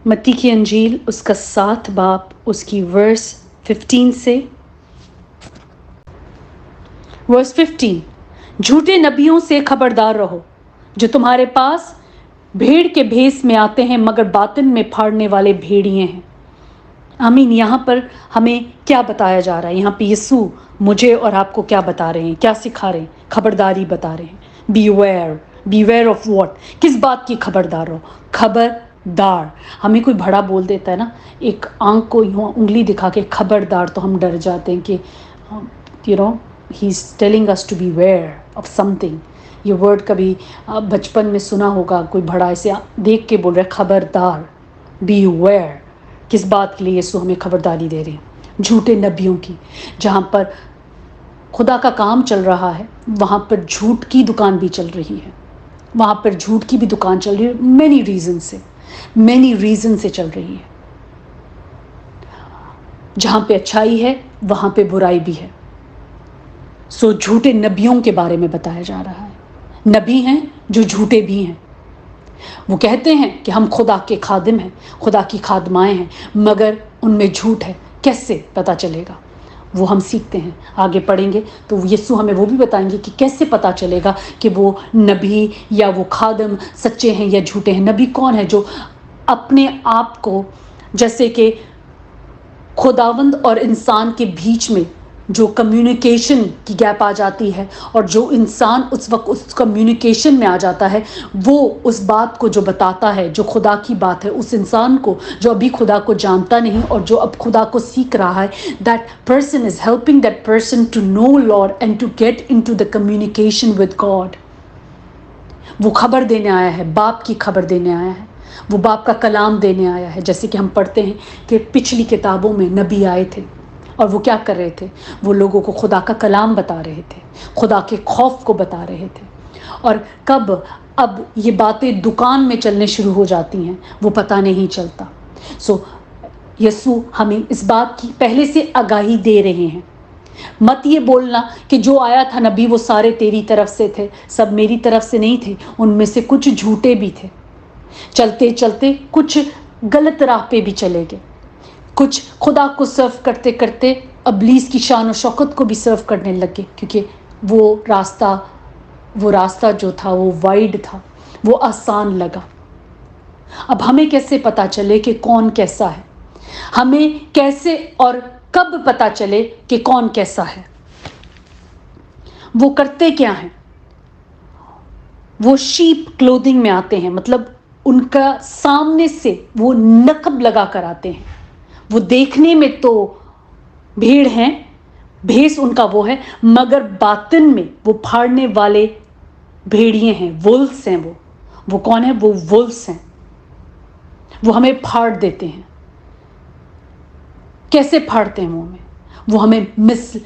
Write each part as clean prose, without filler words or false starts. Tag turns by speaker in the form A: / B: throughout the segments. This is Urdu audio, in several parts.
A: متی کی انجیل اس کا 7 باب اس کی ورس 15 سے ورس 15، جھوٹے نبیوں سے خبردار رہو جو تمہارے پاس بھیڑ کے بھیس میں آتے ہیں مگر باطن میں پھاڑنے والے بھیڑیے ہیں۔ آمین۔ یہاں پر ہمیں کیا بتایا جا رہا ہے؟ یہاں پہ یسوع مجھے اور آپ کو کیا بتا رہے ہیں، کیا سکھا رہے ہیں؟ خبرداری بتا رہے ہیں۔ Beware of what? کس بات کی خبردار ہو؟ خبردار۔ ہمیں کوئی بڑا بول دیتا ہے نا، ایک آنکھ کو یوں انگلی دکھا کے خبردار، تو ہم ڈر جاتے ہیں کہ he is telling us to be aware of something. یہ ورڈ کبھی بچپن میں سنا ہوگا، کوئی بڑا ایسے دیکھ کے بول رہا ہے خبردار، بی اویئر۔ کس بات کے لیے یسوع ہمیں خبرداری دے رہے ہیں؟ جھوٹے نبیوں کی۔ جہاں پر خدا کا کام چل رہا ہے وہاں پر جھوٹ کی دکان بھی چل رہی ہے، وہاں پر جھوٹ کی بھی دکان چل رہی ہے، مینی ریزن سے چل رہی ہے۔ جہاں پہ اچھائی ہے وہاں پہ برائی بھی ہے۔ سو جھوٹے نبیوں کے بارے میں بتایا جا رہا ہے۔ نبی ہیں جو جھوٹے بھی ہیں۔ وہ کہتے ہیں کہ ہم خدا کے خادم ہیں، خدا کی خادمائیں ہیں، مگر ان میں جھوٹ ہے۔ کیسے پتا چلے گا؟ وہ ہم سیکھتے ہیں، آگے پڑھیں گے تو یسوع ہمیں وہ بھی بتائیں گے کہ کیسے پتا چلے گا کہ وہ نبی یا وہ خادم سچے ہیں یا جھوٹے ہیں۔ نبی کون ہے؟ جو اپنے آپ کو، جیسے کہ خداوند اور انسان کے بیچ میں جو کمیونیکیشن کی گیپ آ جاتی ہے، اور جو انسان اس وقت اس کمیونیکیشن میں آ جاتا ہے، وہ اس بات کو جو بتاتا ہے جو خدا کی بات ہے اس انسان کو جو ابھی خدا کو جانتا نہیں اور جو اب خدا کو سیکھ رہا ہے، that person is helping that person to know Lord and to get into the communication with God۔ وہ خبر دینے آیا ہے، باپ کی خبر دینے آیا ہے، وہ باپ کا کلام دینے آیا ہے۔ جیسے کہ ہم پڑھتے ہیں کہ پچھلی کتابوں میں نبی آئے تھے اور وہ کیا کر رہے تھے؟ وہ لوگوں کو خدا کا کلام بتا رہے تھے، خدا کے خوف کو بتا رہے تھے۔ اور کب اب یہ باتیں دکان میں چلنے شروع ہو جاتی ہیں وہ پتہ نہیں چلتا۔ سو یسوع ہمیں اس بات کی پہلے سے آگاہی دے رہے ہیں۔ مت یہ بولنا کہ جو آیا تھا نبی وہ سارے تیری طرف سے تھے، سب میری طرف سے نہیں تھے، ان میں سے کچھ جھوٹے بھی تھے۔ چلتے چلتے کچھ غلط راہ پہ بھی چلے گئے، کچھ خدا کو سرو کرتے کرتے ابلیس کی شان و شوکت کو بھی سرو کرنے لگے، کیونکہ وہ راستہ جو تھا وہ وائڈ تھا، وہ آسان لگا۔ اب ہمیں کیسے پتا چلے کہ کون کیسا ہے؟ ہمیں کیسے اور کب پتا چلے کہ کون کیسا ہے؟ وہ کرتے کیا ہیں؟ وہ شیپ کلودنگ میں آتے ہیں، مطلب ان کا سامنے سے وہ نقب لگا کر آتے ہیں۔ وہ دیکھنے میں تو بھیڑ ہیں، بھیس ان کا وہ ہے، مگر باطن میں وہ پھاڑنے والے بھیڑیے ہیں، وولفس ہیں۔ وہ کون ہے؟ وہ وولفس ہیں۔ وہ ہمیں پھاڑ دیتے ہیں۔ کیسے پھاڑتے ہیں؟ وہ ہمیں مس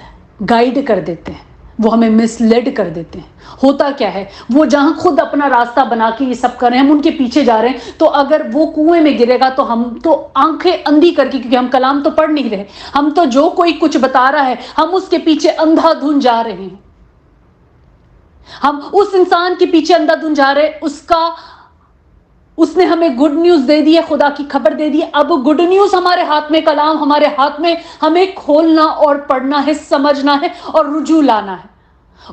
A: گائیڈ کر دیتے ہیں، وہ ہمیں مس لیڈ کر دیتے ہیں۔ ہوتا کیا ہے؟ وہ جہاں خود اپنا راستہ بنا کے یہ سب کر رہے ہیں، ہم ان کے پیچھے جا رہے ہیں، تو اگر وہ کنویں میں گرے گا تو ہم تو آنکھیں اندھی کر کے، کیونکہ ہم کلام تو پڑھ نہیں رہے، ہم تو جو کوئی کچھ بتا رہا ہے ہم اس کے پیچھے اندھا دھن جا رہے ہیں۔ ہم اس انسان کے پیچھے اندھا دھن جا رہے، اس نے ہمیں گڈ نیوز دے دی ہے، خدا کی خبر دے دی ہے۔ اب گڈ نیوز ہمارے ہاتھ میں، کلام ہمارے ہاتھ میں، ہمیں کھولنا اور پڑھنا ہے، سمجھنا ہے اور رجوع لانا ہے۔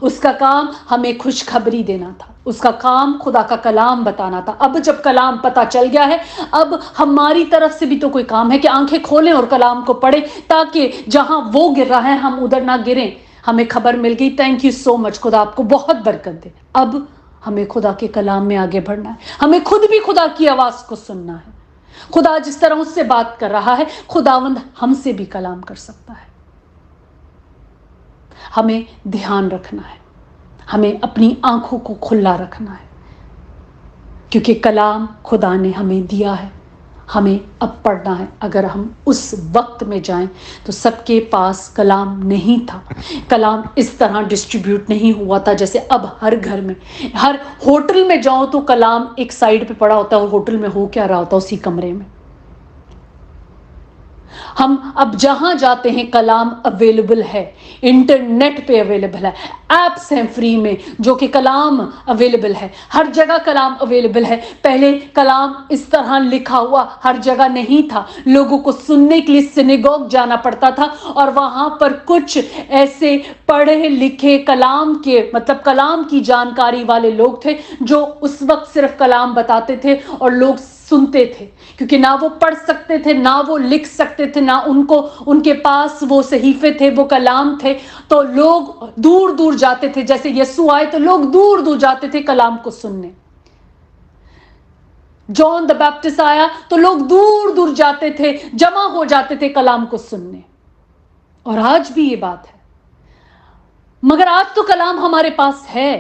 A: اس کا کام ہمیں خوشخبری دینا تھا، اس کا کام خدا کا کلام بتانا تھا۔ اب جب کلام پتہ چل گیا ہے، اب ہماری طرف سے بھی تو کوئی کام ہے کہ آنکھیں کھولیں اور کلام کو پڑھیں، تاکہ جہاں وہ گر رہا ہے ہم ادھر نہ گریں۔ ہمیں خبر مل گئی، تھینک یو سو مچ، خدا آپ کو بہت برکت دے۔ اب ہمیں خدا کے کلام میں آگے بڑھنا ہے، ہمیں خود بھی خدا کی آواز کو سننا ہے۔ خدا جس طرح اس سے بات کر رہا ہے، خداوند ہم سے بھی کلام کر سکتا ہے۔ ہمیں دھیان رکھنا ہے، ہمیں اپنی آنکھوں کو کھلا رکھنا ہے، کیونکہ کلام خدا نے ہمیں دیا ہے، ہمیں اب پڑھنا ہے۔ اگر ہم اس وقت میں جائیں تو سب کے پاس کلام نہیں تھا، کلام اس طرح ڈسٹریبیوٹ نہیں ہوا تھا جیسے اب ہر گھر میں، ہر ہوٹل میں جاؤ تو کلام ایک سائیڈ پہ پڑا ہوتا ہے، اور ہوٹل میں ہو کیا رہا ہوتا ہے اسی کمرے میں۔ ہم اب جہاں جاتے ہیں کلام اویلیبل ہے، انٹرنیٹ پہ اویلیبل ہے، ایپس ہیں فری میں جو کہ کلام اویلیبل ہے، ہر جگہ کلام اویلیبل ہے۔ پہلے کلام اس طرح لکھا ہوا ہر جگہ نہیں تھا، لوگوں کو سننے کے لیے سینیگوگ جانا پڑتا تھا، اور وہاں پر کچھ ایسے پڑھے لکھے کلام کے مطلب کلام کی جانکاری والے لوگ تھے جو اس وقت صرف کلام بتاتے تھے اور لوگ سنتے تھے، کیونکہ نہ وہ پڑھ سکتے تھے، نہ وہ لکھ سکتے تھے، نہ ان کے پاس وہ صحیفے تھے، وہ کلام تھے، تو لوگ دور دور جاتے تھے۔ جیسے یسوع آئے تو لوگ دور دور جاتے تھے کلام کو سننے، جان دا بیپٹسٹ آیا تو لوگ دور دور جاتے تھے، جمع ہو جاتے تھے کلام کو سننے، اور آج بھی یہ بات ہے۔ مگر آج تو کلام ہمارے پاس ہے،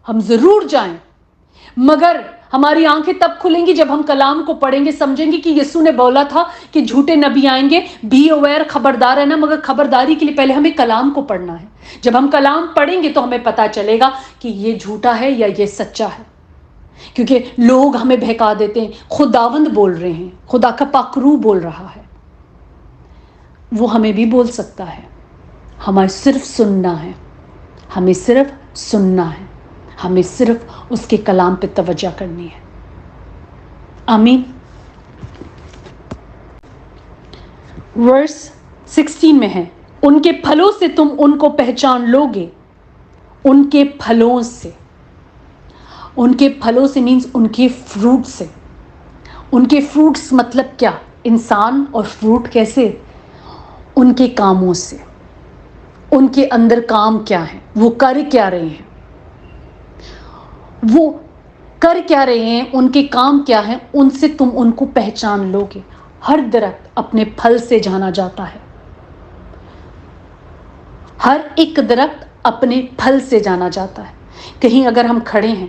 A: ہم ضرور جائیں، مگر ہماری آنکھیں تب کھلیں گی جب ہم کلام کو پڑھیں گے، سمجھیں گے کہ یسوع نے بولا تھا کہ جھوٹے نبی آئیں گے، بی اویئر، خبردار ہے نا، مگر خبرداری کے لیے پہلے ہمیں کلام کو پڑھنا ہے۔ جب ہم کلام پڑھیں گے تو ہمیں پتا چلے گا کہ یہ جھوٹا ہے یا یہ سچا ہے، کیونکہ لوگ ہمیں بہکا دیتے ہیں، خداوند بول رہے ہیں، خدا کا پاکرو بول رہا ہے، وہ ہمیں بھی بول سکتا ہے، ہمیں صرف سننا ہے، ہمیں صرف سننا ہے، ہمیں صرف اس کے کلام پہ توجہ کرنی ہے۔ آمین۔ ورس 16 میں ہے، ان کے پھلوں سے تم ان کو پہچان لو گے۔ ان کے پھلوں سے، ان کے پھلوں سے مینز ان کے فروٹ سے۔ ان کے فروٹس مطلب کیا؟ انسان اور فروٹ کیسے؟ ان کے کاموں سے، ان کے اندر کام کیا ہے، وہ کر کیا رہے ہیں، وہ کر کیا رہے ہیں، ان کے کام کیا ہیں، ان سے تم ان کو پہچان لو گے۔ ہر درخت اپنے پھل سے جانا جاتا ہے، ہر ایک درخت اپنے پھل سے جانا جاتا ہے۔ کہیں اگر ہم کھڑے ہیں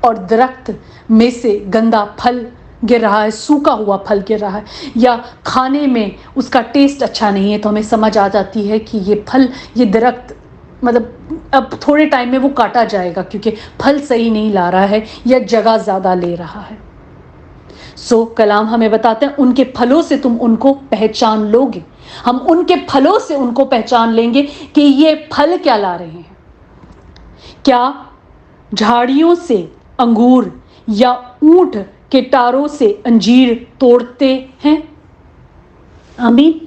A: اور درخت میں سے گندا پھل گر رہا ہے، سوکھا ہوا پھل گر رہا ہے، یا کھانے میں اس کا ٹیسٹ اچھا نہیں ہے، تو ہمیں سمجھ آ جاتی ہے کہ یہ پھل، یہ درخت مطلب اب تھوڑے ٹائم میں وہ کاٹا جائے گا، کیونکہ پھل صحیح نہیں لا رہا ہے یا جگہ زیادہ لے رہا ہے۔ سو کلام ہمیں بتاتے ہیں ان کے پھلوں سے تم ان کو پہچان لو گے۔ ہم ان کے پھلوں سے ان کو پہچان لیں گے کہ یہ پھل کیا لا رہے ہیں۔ کیا جھاڑیوں سے انگور یا اونٹ کے ٹاروں سے انجیر توڑتے ہیں؟ آمین۔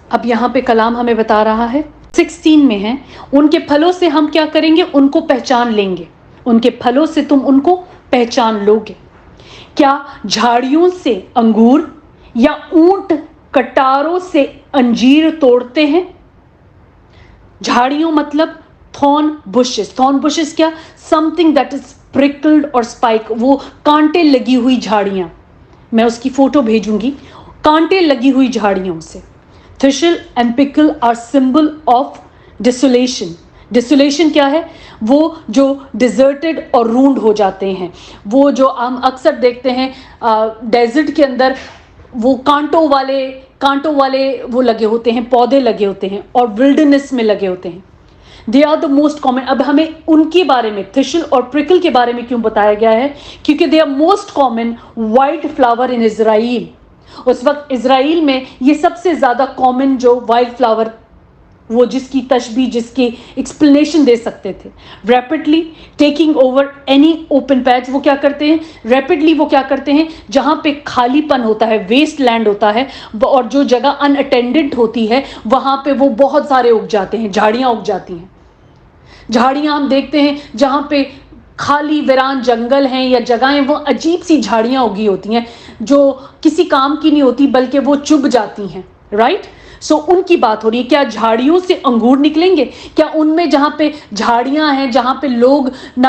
A: اب یہاں پہ کلام ہمیں بتا رہا ہے 16 میں ہے، ان کے پھلوں سے ہم کیا کریں گے؟ ان کو پہچان لیں گے۔ ان کے پھلوں سے تم ان کو پہچان لو گے۔ کیا جھاڑیوں سے انگور یا اونٹ کٹاروں سے انجیر توڑتے ہیں؟ جھاڑیوں مطلب تھورن بشز۔ تھورن بشز کیا؟ something that is prickled اور spike، وہ کانٹے لگی ہوئی جھاڑیاں، میں اس کی فوٹو بھیجوں گی، کانٹے لگی ہوئی جھاڑیوں سے۔ Thistle and prickle are symbol of desolation. Desolation کیا ہے؟ وہ جو ڈیزرٹڈ اور رونڈ ہو جاتے ہیں، وہ جو ہم اکثر دیکھتے ہیں ڈیزرٹ کے اندر، وہ کانٹوں والے وہ لگے ہوتے ہیں، پودے لگے ہوتے ہیں، اور ولڈرنس میں لگے ہوتے ہیں۔ They are the most common. اب ہمیں ان کے بارے میں، تھشل اور پرکل کے بارے میں کیوں بتایا گیا ہے؟ کیونکہ they are most common wild flower in Israel. اس وقت اسرائیل میں یہ سب سے زیادہ کامن جو وائلڈ فلاور، وہ جس کی تشبیہ، جس کی ایکسپلینیشن دے سکتے تھے۔ Rapidly taking over any open patch, وہ کیا کرتے ہیں؟ ریپڈلی وہ کیا کرتے ہیں؟ جہاں پہ خالی پن ہوتا ہے، ویسٹ لینڈ ہوتا ہے، اور جو جگہ ان اٹینڈنٹ ہوتی ہے، وہاں پہ وہ بہت سارے اگ جاتے ہیں، جھاڑیاں اگ جاتی ہیں۔ جھاڑیاں ہم دیکھتے ہیں جہاں پہ خالی ویران جنگل ہیں یا جگہیں، وہ عجیب سی جھاڑیاں اگی ہوتی ہیں جو کسی کام کی نہیں ہوتی، بلکہ وہ چبھ جاتی ہیں، رائٹ؟ سو ان کی بات ہو رہی ہے۔ کیا جھاڑیوں سے انگور نکلیں گے؟ کیا ان میں جہاں پہ جھاڑیاں ہیں، جہاں پہ لوگ نہ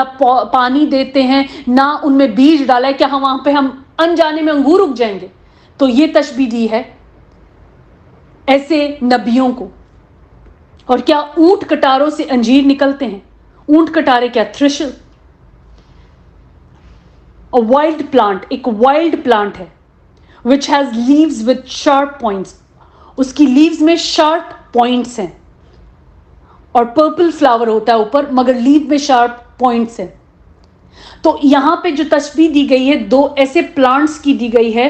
A: پانی دیتے ہیں، نہ ان میں بیج ڈالا ہے، کیا وہاں پہ ہم انجانے میں انگور اگ جائیں گے؟ تو یہ تشبیہ دی ہے ایسے نبیوں کو۔ اور کیا اونٹ کٹاروں سے انجیر نکلتے ہیں؟ اونٹ کٹارے کیا؟ تھرشل، وائلڈ پلانٹ، ایک وائلڈ پلانٹ ہے which has leaves with sharp points، اس کی لیوز میں شارپ پوائنٹس ہیں، اور پرپل فلاور ہوتا ہے اوپر، مگر لیو میں شارپ پوائنٹس ہیں۔ تو یہاں پہ جو تشبیہ دی گئی ہے، دو ایسے پلانٹس کی دی گئی ہے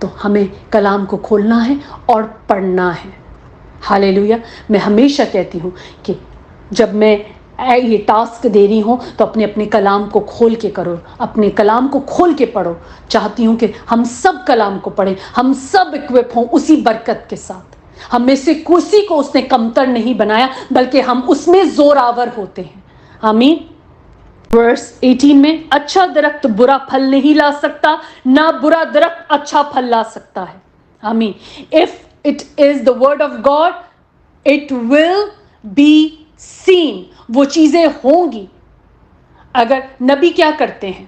A: تو ہمیں کلام کو کھولنا ہے اور پڑھنا ہے. ہاللیلویا. میں ہمیشہ کہتی ہوں کہ جب میں یہ ٹاسک دے رہی ہوں تو اپنے کلام کو کھول کے کرو, اپنے کلام کو کھول کے پڑھو. چاہتی ہوں کہ ہم سب کلام کو پڑھیں, ہم سب اکوپ ہوں اسی برکت کے ساتھ. ہم میں سے کسی کو اس نے کمتر نہیں بنایا, بلکہ ہم اس میں زور آور ہوتے ہیں. آمین. ورس 18 میں, اچھا درخت برا پھل نہیں لا سکتا, نہ برا درخت اچھا پھل لا سکتا ہے. آمین. If it is the word of God, it will be seen. وہ چیزیں ہوں گی. اگر نبی کیا کرتے ہیں,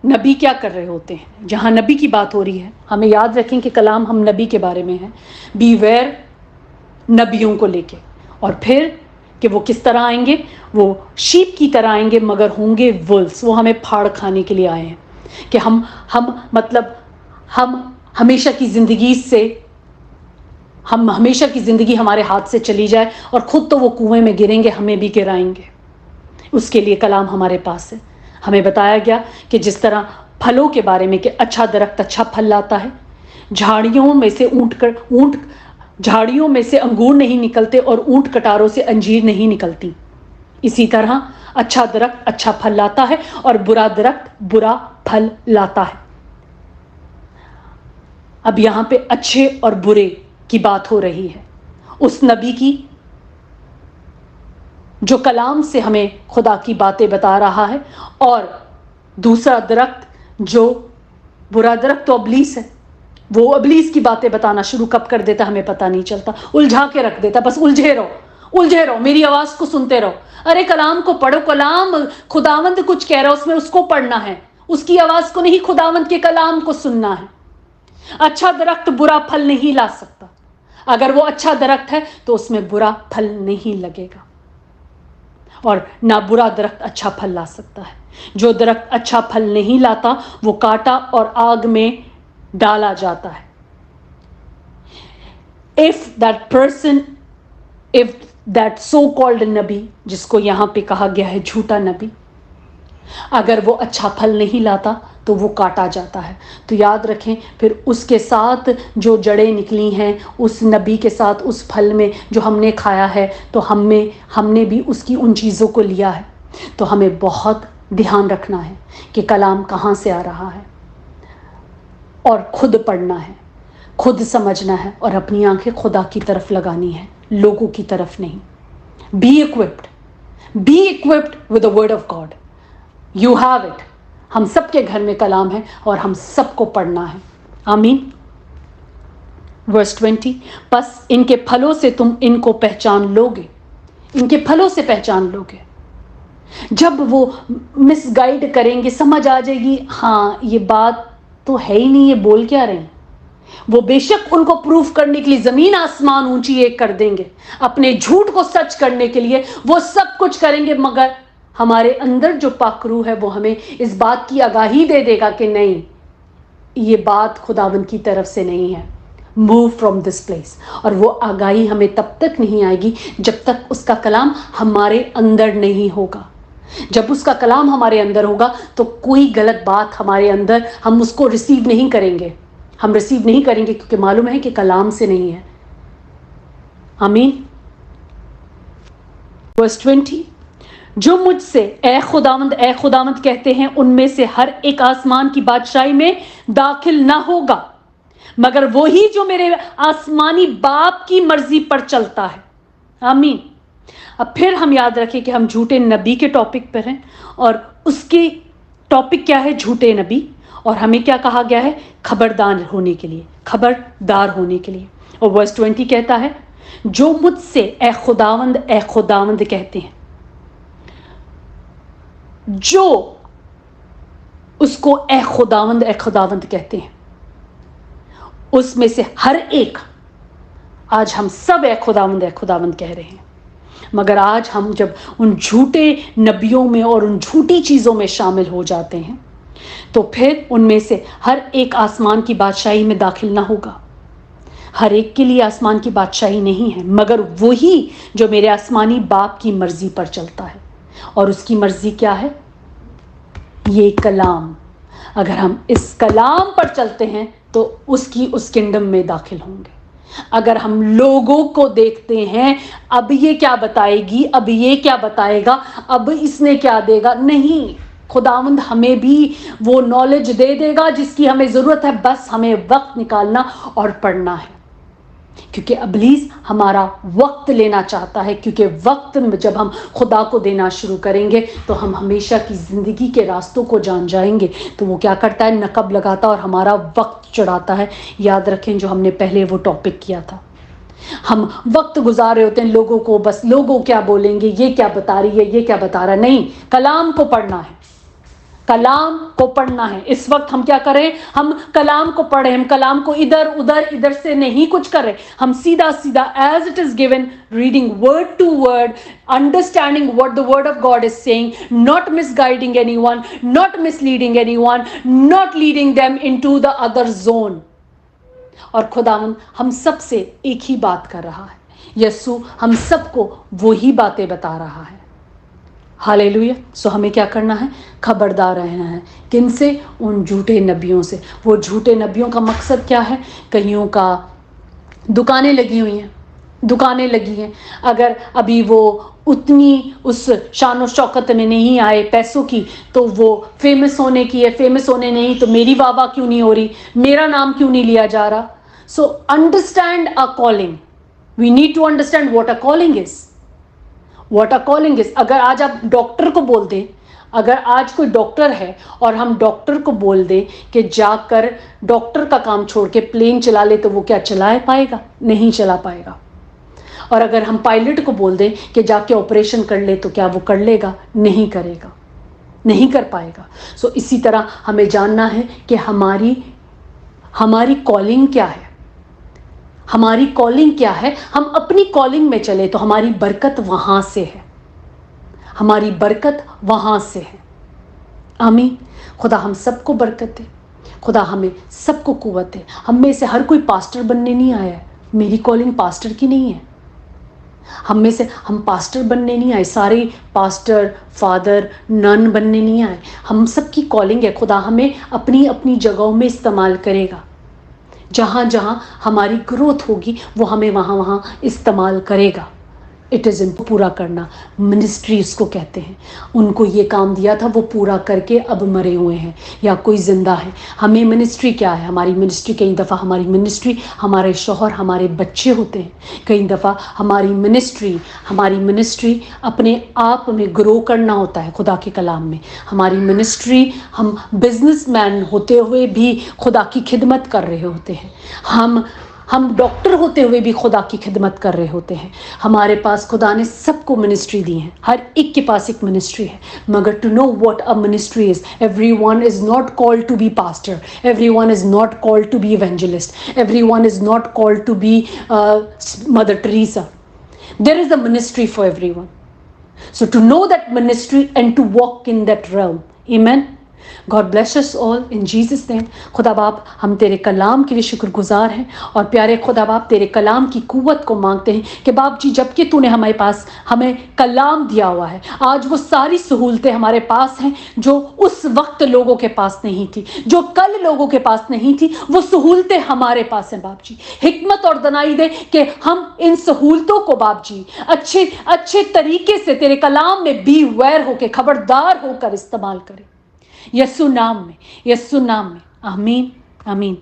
A: نبی کیا کر رہے ہوتے ہیں, جہاں نبی کی بات ہو رہی ہے ہمیں یاد رکھیں کہ کلام ہم نبی کے بارے میں ہے. بی ویئر نبیوں کو لے کے, اور پھر کہ وہ کس طرح آئیں گے, وہ شیپ کی طرح آئیں گے مگر ہوں گے ولفز. وہ ہمیں پھاڑ کھانے کے لیے آئے ہیں کہ ہم ہمیشہ کی زندگی سے, ہم ہمیشہ کی زندگی ہمارے ہاتھ سے چلی جائے اور خود تو وہ کنویں میں گریں گے, ہمیں بھی گرائیں گے. اس کے لیے کلام ہمارے پاس ہے. ہمیں بتایا گیا کہ جس طرح پھلوں کے بارے میں کہ اچھا درخت اچھا پھل لاتا ہے, جھاڑیوں میں سے انگور نہیں نکلتے اور اونٹ کٹاروں سے انجیر نہیں نکلتی. اسی طرح اچھا درخت اچھا پھل لاتا ہے اور برا درخت برا پھل لاتا ہے. اب یہاں پہ اچھے اور برے کی بات ہو رہی ہے, اس نبی کی جو کلام سے ہمیں خدا کی باتیں بتا رہا ہے, اور دوسرا درخت جو برا درخت تو ابلیس ہے. وہ ابلیس کی باتیں بتانا شروع کب کر دیتا ہمیں پتہ نہیں چلتا, الجھا کے رکھ دیتا. بس الجھے رہو, میری آواز کو سنتے رہو. ارے کلام کو پڑھو, کلام خداوند کچھ کہہ رہا ہے, اس میں اس کو پڑھنا ہے, اس کی آواز کو نہیں, خداوند کے کلام کو سننا ہے. اچھا درخت برا پھل نہیں لا سکتا. اگر وہ اچھا درخت ہے تو اس میں برا پھل نہیں لگے گا, اور نہ برا درخت اچھا پھل لا سکتا ہے. جو درخت اچھا پھل نہیں لاتا وہ کاٹا اور آگ میں ڈالا جاتا ہے. if that so called نبی, جس کو یہاں پہ کہا گیا ہے جھوٹا نبی, اگر وہ اچھا پھل نہیں لاتا تو وہ کاٹا جاتا ہے. تو یاد رکھیں, پھر اس کے ساتھ جو جڑیں نکلی ہیں, اس نبی کے ساتھ اس پھل میں جو ہم نے کھایا ہے, تو ہم نے بھی اس کی ان چیزوں کو لیا ہے. تو ہمیں بہت دھیان رکھنا ہے کہ کلام کہاں سے آ رہا ہے, اور خود پڑھنا ہے, خود سمجھنا ہے, اور اپنی آنکھیں خدا کی طرف لگانی ہے, لوگوں کی طرف نہیں. be equipped with the word of God. You have it. ہم سب کے گھر میں کلام ہے اور ہم سب کو پڑھنا ہے. آمین. Verse 20, پس ان کے پھلوں سے تم ان کو پہچان لوگے. ان کے پھلوں سے پہچان لوگے. جب وہ مس گائیڈ کریں گے, سمجھ آ جائے گی ہاں یہ بات تو ہے ہی نہیں, یہ بول کیا رہے ہیں. وہ بے شک ان کو پروف کرنے کے لیے زمین آسمان اونچی ایک کر دیں گے, اپنے جھوٹ کو سچ کرنے کے لیے وہ سب کچھ کریں گے, مگر ہمارے اندر جو پاک روح ہے وہ ہمیں اس بات کی آگاہی دے دے گا کہ نہیں, یہ بات خداوند کی طرف سے نہیں ہے. Move from this place. اور وہ آگاہی ہمیں تب تک نہیں آئے گی جب تک اس کا کلام ہمارے اندر نہیں ہوگا. جب اس کا کلام ہمارے اندر ہوگا تو کوئی غلط بات ہمارے اندر, ہم اس کو ریسیو نہیں کریں گے. ہم ریسیو نہیں کریں گے کیونکہ معلوم ہے کہ کلام سے نہیں ہے. آمین. Verse 20, جو مجھ سے اے خداوند کہتے ہیں ان میں سے ہر ایک آسمان کی بادشاہی میں داخل نہ ہوگا, مگر وہی جو میرے آسمانی باپ کی مرضی پر چلتا ہے. آمین. اب پھر ہم یاد رکھیں کہ ہم جھوٹے نبی کے ٹاپک پر ہیں, اور اس کی ٹاپک کیا ہے, جھوٹے نبی. اور ہمیں کیا کہا گیا ہے, خبردار ہونے کے لیے. اور ورس 20 کہتا ہے, جو مجھ سے اے خداوند کہتے ہیں. جو اس کو اے خداوند کہتے ہیں, اس میں سے ہر ایک, آج ہم سب اے خداوند کہہ رہے ہیں, مگر آج ہم جب ان جھوٹے نبیوں میں اور ان جھوٹی چیزوں میں شامل ہو جاتے ہیں تو پھر ان میں سے ہر ایک آسمان کی بادشاہی میں داخل نہ ہوگا. ہر ایک کے لیے آسمان کی بادشاہی نہیں ہے, مگر وہی جو میرے آسمانی باپ کی مرضی پر چلتا ہے. اور اس کی مرضی کیا ہے؟ یہ کلام. اگر ہم اس کلام پر چلتے ہیں تو اس کی اس کنڈم میں داخل ہوں گے۔ اگر ہم لوگوں کو دیکھتے ہیں، اب یہ کیا بتائے گی، اب یہ کیا بتائے گا، اب اس نے کیا دے گا، نہیں، خداوند ہمیں بھی وہ نالج دے دے گا جس کی ہمیں ضرورت ہے، بس ہمیں وقت نکالنا اور پڑھنا ہے۔ کیونکہ ابلیس ہمارا وقت لینا چاہتا ہے، کیونکہ وقت جب ہم خدا کو دینا شروع کریں گے تو ہم ہمیشہ کی زندگی کے راستوں کو جان جائیں گے۔ تو وہ کیا کرتا ہے، نقب لگاتا اور ہمارا وقت چڑھاتا ہے۔ یاد رکھیں جو ہم نے پہلے وہ ٹاپک کیا تھا، ہم وقت گزار رہے ہوتے ہیں لوگوں کو، بس لوگوں کیا بولیں گے، یہ کیا بتا رہی ہے، یہ کیا بتا رہا ہے، نہیں، کلام کو پڑھنا ہے، کلام کو پڑھنا ہے۔ اس وقت ہم کیا کریں، ہم کلام کو پڑھیں، ہم کلام کو ادھر سے نہیں کچھ کر رہے، ہم سیدھا as it is given, reading word to word, understanding what the word of God is saying, not misguiding anyone, not misleading anyone, not leading them into the other zone۔ اور خداوند ہم سب سے ایک ہی بات کر رہا ہے، یسوع ہم سب کو وہی باتیں بتا رہا ہے۔ ہاللیلویا۔ سو ہمیں کیا کرنا ہے، خبردار رہنا ہے۔ کن سے؟ ان جھوٹے نبیوں سے۔ وہ جھوٹے نبیوں کا مقصد کیا ہے؟ کئیوں کا دکانیں لگی ہوئی ہیں، دکانیں لگی ہیں، اگر ابھی وہ اتنی اس شان و شوکت میں نہیں آئے پیسوں کی، تو وہ فیمس ہونے کی ہے، فیمس ہونے نہیں تو میری واہ واہ کیوں نہیں ہو رہی، میرا نام کیوں نہیں لیا جا رہا۔ So understand a calling, we need to understand what a calling is, what a calling is۔ اگر آج آپ ڈاکٹر کو بول دیں، اگر آج کوئی ڈاکٹر ہے اور ہم ڈاکٹر کو بول دیں کہ جا کر ڈاکٹر کا کام چھوڑ کے پلین چلا لے، تو وہ کیا چلا پائے گا؟ نہیں چلا پائے گا۔ اور اگر ہم پائلٹ کو بول دیں کہ جا کے آپریشن کر لے، تو کیا وہ کر لے گا؟ نہیں کرے گا، نہیں کر پائے گا۔ سو اسی طرح ہمیں جاننا ہے کہ ہماری کالنگ کیا ہے، ہماری کالنگ کیا ہے۔ ہم اپنی کالنگ میں چلے تو ہماری برکت وہاں سے ہے، ہماری برکت وہاں سے ہے۔ آمین۔ خدا ہم سب کو برکت دے، خدا ہمیں سب کو قوت دے۔ ہم میں سے ہر کوئی پاسٹر بننے نہیں آیا ہے، میری کالنگ پاسٹر کی نہیں ہے۔ ہم میں سے ہم پاسٹر بننے نہیں آئے، سارے پاسٹر، فادر، نن بننے نہیں آئے۔ ہم سب کی کالنگ ہے، خدا ہمیں اپنی اپنی جگہوں میں استعمال کرے گا۔ جہاں جہاں ہماری گروتھ ہوگی وہ ہمیں وہاں وہاں استعمال کرے گا۔ اٹ از پورا کرنا، منسٹری اس کو کہتے ہیں۔ ان کو یہ کام دیا تھا، وہ پورا کر کے اب مرے ہوئے ہیں یا کوئی زندہ ہے۔ ہمیں منسٹری کیا ہے؟ ہماری منسٹری کئی دفعہ ہماری منسٹری ہمارے شوہر، ہمارے بچے ہوتے ہیں۔ کئی دفعہ ہماری منسٹری اپنے آپ میں گرو کرنا ہوتا ہے خدا کے کلام میں۔ ہماری منسٹری، ہم بزنس مین ہوتے ہوئے بھی خدا کی خدمت کر رہے ہوتے ہیں۔ ہم ڈاکٹر ہوتے ہوئے بھی خدا کی خدمت کر رہے ہوتے ہیں۔ ہمارے پاس خدا نے سب کو منسٹری دی ہیں، ہر ایک کے پاس ایک منسٹری ہے۔ مگر to know what a ministry is, every one is not called to be pastor, every one is not called to be evangelist, every one is not called to be mother Teresa. There is a ministry for every one. So to know that ministry and to walk in that realm. Amen. God bless us all in Jesus name. خدا باپ ہم تیرے کلام کے لیے شکر گزار ہیں، اور پیارے خدا باپ تیرے کلام کی قوت کو مانگتے ہیں کہ باپ جی جب کہ تو نے ہمارے پاس ہمیں کلام دیا ہوا ہے، آج وہ ساری سہولتیں ہمارے پاس ہیں جو اس وقت لوگوں کے پاس نہیں تھی، جو کل لوگوں کے پاس نہیں تھی، وہ سہولتیں ہمارے پاس ہیں باپ جی۔ حکمت اور دانائی دے کہ ہم ان سہولتوں کو باپ جی اچھے طریقے سے تیرے کلام میں بی ویئر ہو کے، خبردار ہو کر استعمال کریں، یسوع نام میں، یسوع نام میں، آمین آمین۔